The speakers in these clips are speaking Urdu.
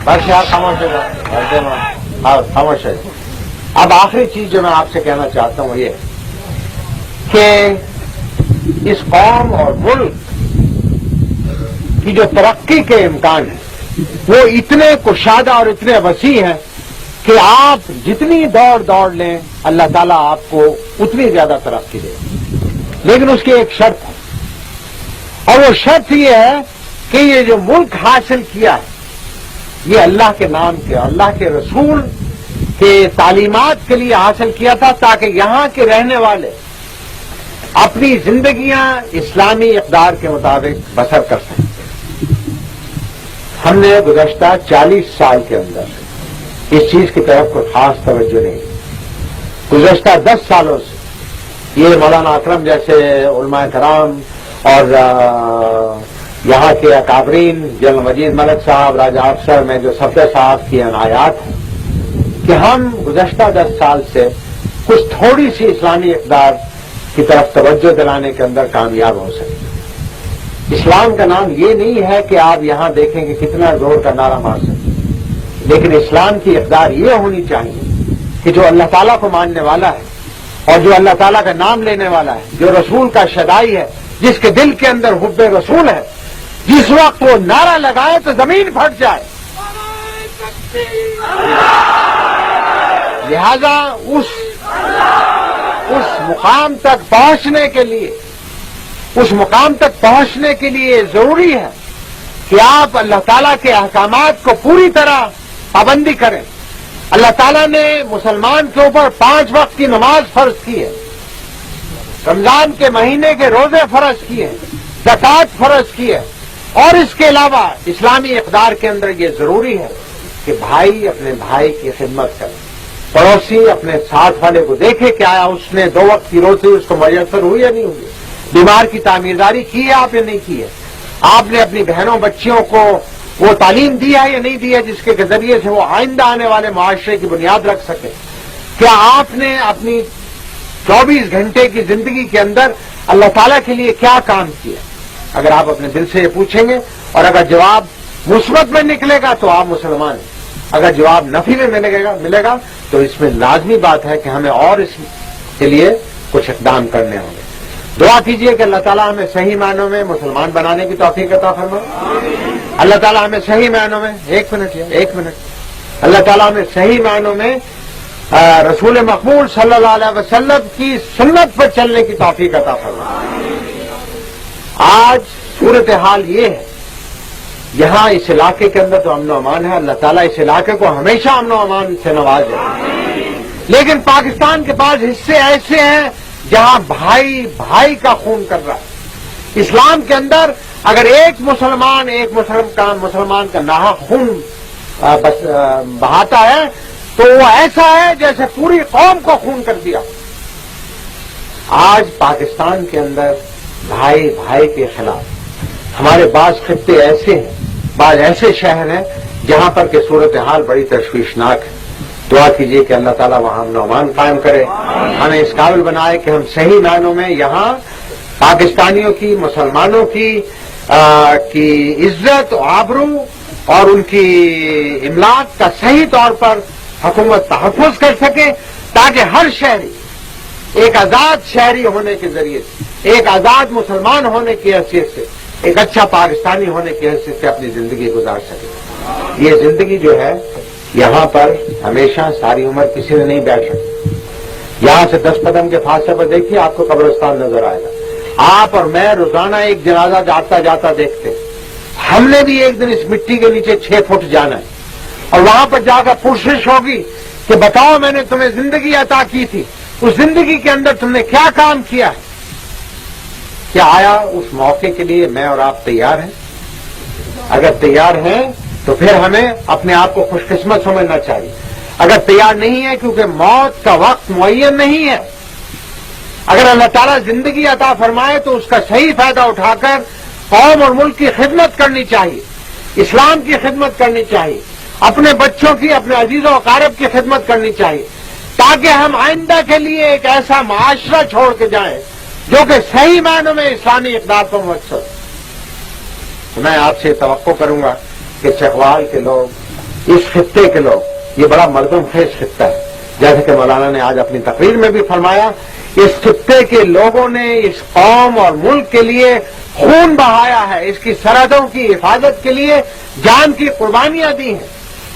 بادشاہ خاموش ہے، خاموش ہے۔ اب آخری چیز جو میں آپ سے کہنا چاہتا ہوں یہ کہ اس قوم اور ملک کی جو ترقی کے امکان ہیں وہ اتنے کشادہ اور اتنے وسیع ہیں کہ آپ جتنی دوڑ لیں اللہ تعالیٰ آپ کو اتنی زیادہ ترقی دے، لیکن اس کی ایک شرط ہے، اور وہ شرط یہ ہے کہ یہ جو ملک حاصل کیا ہے یہ اللہ کے نام کے، اللہ کے رسول کے تعلیمات کے لیے حاصل کیا تھا، تاکہ یہاں کے رہنے والے اپنی زندگیاں اسلامی اقدار کے مطابق بسر کر سکیں۔ ہم نے گزشتہ 40 سال کے اندر اس چیز کی طرف کوئی خاص توجہ نہیں، گزشتہ 10 سالوں سے یہ مولانا اکرم جیسے علماء کرام اور یہاں کے اکابرین جنرل مجید ملک صاحب، راجہ افسر میں جو صفدر صاحب کی عنایات ہیں کہ ہم گزشتہ 10 سال سے کچھ تھوڑی سی اسلامی اقدار کی طرف توجہ دلانے کے اندر کامیاب ہو سکے۔ اسلام کا نام یہ نہیں ہے کہ آپ یہاں دیکھیں کہ کتنا زور کا نعرہ مار سکتے، لیکن اسلام کی اقدار یہ ہونی چاہیے کہ جو اللہ تعالیٰ کو ماننے والا ہے اور جو اللہ تعالیٰ کا نام لینے والا ہے، جو رسول کا شدائی ہے، جس کے دل کے اندر حب رسول ہے، جس وقت وہ نعرہ لگائے تو زمین پھٹ جائے۔ لہذا اس مقام تک پہنچنے کے لیے ضروری ہے کہ آپ اللہ تعالیٰ کے احکامات کو پوری طرح پابندی کریں۔ اللہ تعالیٰ نے مسلمان کے اوپر 5 وقت کی نماز فرض کی ہے، رمضان کے مہینے کے روزے فرض کیے، زکوٰۃ فرض کی ہے، اور اس کے علاوہ اسلامی اقدار کے اندر یہ ضروری ہے کہ بھائی اپنے بھائی کی خدمت کرے، پڑوسی اپنے ساتھ والے کو دیکھے کہ آیا اس نے 2 وقت کی روزی اس کو میسر ہوئی یا نہیں ہوئی، بیمار کی تعمیرداری کی ہے آپ یا نہیں کی ہے، آپ نے اپنی بہنوں بچیوں کو وہ تعلیم دی ہے یا نہیں دی ہے جس کے ذریعے سے وہ آئندہ آنے والے معاشرے کی بنیاد رکھ سکے، کیا آپ نے اپنی 24 گھنٹے کی زندگی کے اندر اللہ تعالیٰ کے لیے کیا کام کیا؟ اگر آپ اپنے دل سے یہ پوچھیں گے اور اگر جواب مثبت میں نکلے گا تو آپ مسلمان ہیں، اگر جواب نفی میں ملے گا تو اس میں لازمی بات ہے کہ ہمیں اور اس کے لیے کچھ اقدام کرنے ہوں گے۔ دعا کیجئے کہ اللہ تعالیٰ ہمیں صحیح معنوں میں مسلمان بنانے کی توفیق عطا فرمائے۔ اللہ تعالیٰ ہمیں صحیح معنوں میں ایک منٹ اللہ تعالیٰ ہمیں صحیح معنوں میں رسول مقبول صلی اللہ علیہ وسلم کی سنت پر چلنے کی توفیق عطا فرمائے۔ آج صورتحال یہ ہے، یہاں اس علاقے کے اندر تو امن و امان ہے، اللہ تعالیٰ اس علاقے کو ہمیشہ امن و امان سے نوازے، لیکن پاکستان کے پاس حصے ایسے ہیں جہاں بھائی بھائی کا خون کر رہا ہے۔ اسلام کے اندر اگر ایک مسلمان کا ناحق خون بہاتا ہے تو وہ ایسا ہے جیسے پوری قوم کو خون کر دیا۔ آج پاکستان کے اندر بھائی بھائی کے خلاف ہمارے بعض خطے ایسے ہیں، بعض ایسے شہر ہیں جہاں پر کہ صورتحال بڑی تشویشناک ہے۔ دعا کیجیے کہ اللہ تعالیٰ وہاں امن و امان قائم کرے، ہمیں اس قابل بنائے کہ ہم صحیح معنوں میں یہاں پاکستانیوں کی، مسلمانوں کی عزت و آبرو اور ان کی املاک کا صحیح طور پر حکومت تحفظ کر سکے، تاکہ ہر شہری ایک آزاد شہری ہونے کے ذریعے سے، ایک آزاد مسلمان ہونے کی حیثیت سے، ایک اچھا پاکستانی ہونے کی حیثیت سے اپنی زندگی گزار سکے۔ یہ زندگی جو ہے یہاں پر ہمیشہ ساری عمر کسی نے نہیں بیٹھ سکتی۔ یہاں سے 10 قدم کے فاصلے پر دیکھیے آپ کو قبرستان نظر آئے گا۔ آپ اور میں روزانہ ایک جنازہ جاتا دیکھتے، ہم نے بھی ایک دن اس مٹی کے نیچے 6 فٹ جانا ہے، اور وہاں پر جا کر پرسش ہوگی کہ بتاؤ میں نے تمہیں زندگی عطا کی تھی، اس زندگی کے اندر تم نے کیا کام کیا ہے؟ کیا آیا اس موقع کے لیے میں اور آپ تیار ہیں؟ اگر تیار ہیں تو پھر ہمیں اپنے آپ کو خوش قسمت سمجھنا چاہیے۔ اگر تیار نہیں ہے کیونکہ موت کا وقت معین نہیں ہے، اگر اللہ تعالیٰ زندگی عطا فرمائے تو اس کا صحیح فائدہ اٹھا کر قوم اور ملک کی خدمت کرنی چاہیے، اسلام کی خدمت کرنی چاہیے، اپنے بچوں کی، اپنے عزیز و اقارب کی خدمت کرنی چاہیے، تاکہ ہم آئندہ کے لیے ایک ایسا معاشرہ چھوڑ کے جائیں جو کہ صحیح معنوں میں اسلامی اقدار پر مبتنی۔ میں آپ سے توقع کروں گا کہ چکوال کے لوگ، اس خطے کے لوگ، یہ بڑا مردم خیز خطہ ہے، جیسے کہ مولانا نے آج اپنی تقریر میں بھی فرمایا، اس خطے کے لوگوں نے اس قوم اور ملک کے لیے خون بہایا ہے، اس کی سرحدوں کی حفاظت کے لیے جان کی قربانیاں دی ہیں۔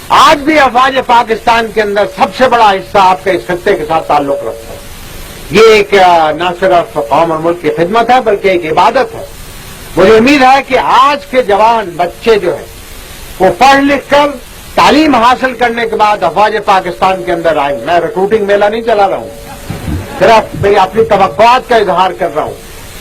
آج بھی افواج پاکستان کے اندر سب سے بڑا حصہ آپ کا اس خطے کے ساتھ تعلق رکھتا ہے۔ یہ ایک نہ صرف قوم اور ملک کی خدمت ہے بلکہ ایک عبادت ہے۔ مجھے امید ہے کہ آج کے جوان بچے جو ہیں وہ پڑھ لکھ کر تعلیم حاصل کرنے کے بعد افواج پاکستان کے اندر آئیں۔ میں ریکروٹنگ میلہ نہیں چلا رہا ہوں، صرف میں اپنی توقعات کا اظہار کر رہا ہوں،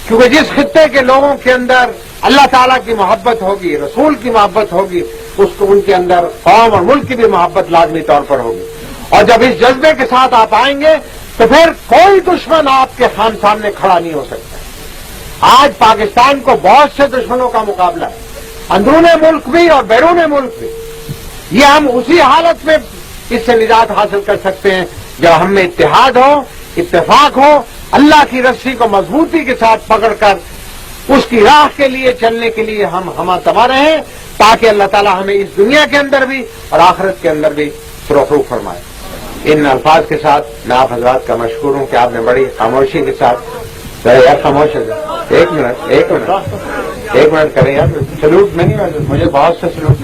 کیونکہ جس خطے کے لوگوں کے اندر اللہ تعالیٰ کی محبت ہوگی، رسول کی محبت ہوگی، اس کو ان کے اندر قوم اور ملک کی بھی محبت لازمی طور پر ہوگی۔ اور جب اس جذبے کے ساتھ آپ آئیں گے تو پھر کوئی دشمن آپ کے سامنے کھڑا نہیں ہو سکتا۔ آج پاکستان کو بہت سے دشمنوں کا مقابلہ ہے، اندرون ملک بھی اور بیرون ملک بھی۔ یہ ہم اسی حالت میں اس سے نجات حاصل کر سکتے ہیں جب ہم میں اتحاد ہو، اتفاق ہو، اللہ کی رسی کو مضبوطی کے ساتھ پکڑ کر اس کی راہ کے لیے چلنے کے لیے ہم ہمہ رہیں، تاکہ اللہ تعالیٰ ہمیں اس دنیا کے اندر بھی اور آخرت کے اندر بھی سرخرو فرمائے۔ ان الفاظ کے ساتھ میں آپ حضرات کا مشکور ہوں کہ آپ نے بڑی خاموشی کے ساتھ، یار خاموش ہے، ایک منٹ کریں یار، سلوٹ نہیں، مجھے بہت سے سلوٹ